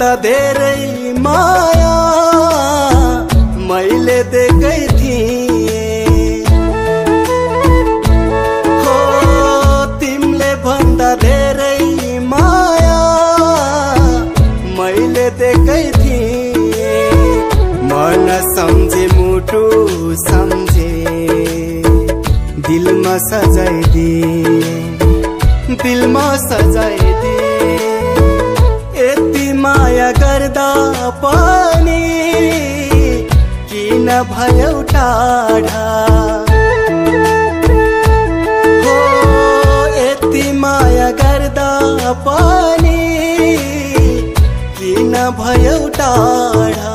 भन्दा धेरै माया मैले देकै थिएँ हो तिमीले भन्दा धेरै माया मैले देकै थिएँ मन सम्झे मुटु सम्झे दिलमा सजाइदिए दिलमा सजाइदिए यति माया गर्दा पनि किन भयो टाढा हो यति माया गर्दा पनि किन भयो टाढा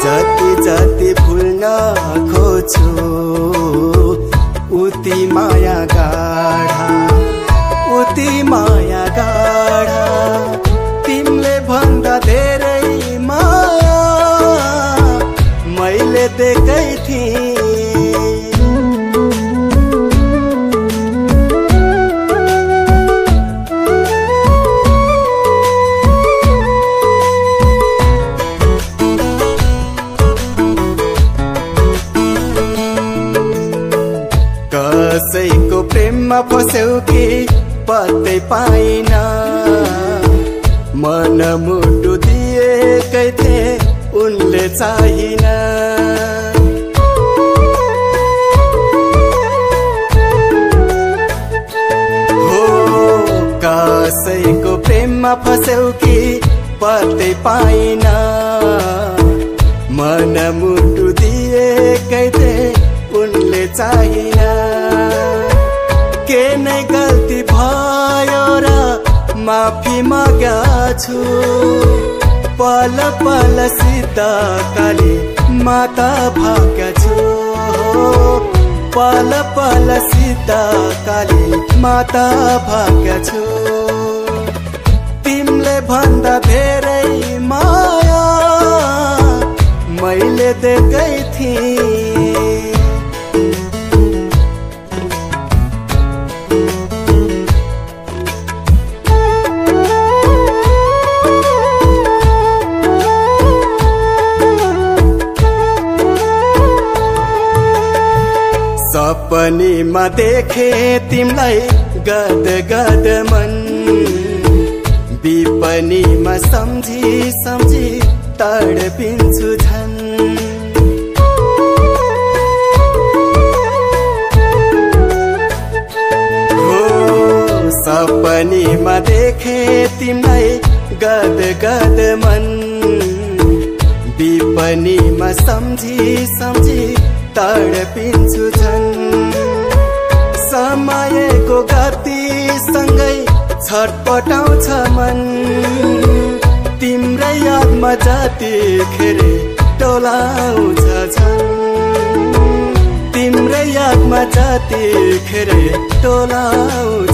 जति जति भुल्न खोज्छु उति माया गाढा उति माया गाढा तिमीले भन्दा धेरै माया मैले देकै थिएँ कसैको प्रेममा फस्यौ कि पत्तै पाइन मन मुटु दिएकै थिए उनले चाहिन हो कसैको प्रेममा फस्यौ कि पत्तै पाइन मन मुटु दिएकै थिए उनले चाहिन के नै गल्ती भयो र माफी माग्छु पल पल सीता काली माता भाग्छु पल पल सीता काली माता भाग्छु तिमीले भन्दा धेरै माया मैले देकै थिएँ सपनीमा देखे तिमलाई गद गद मन विपनीमा सम्झी सम्झी तडपिन्छु झन् हो सपनीमा देखे तिमलाई गद गद मन विपनीमा सम्झी सम्झी तडपिन्छु झन् समयको गतिसँगै छटपटाउँछ मन तिम्रै यादमा जतिखेर टोलाउँछ झन् तिम्रै यादमा जतिखेर टोलाउँछ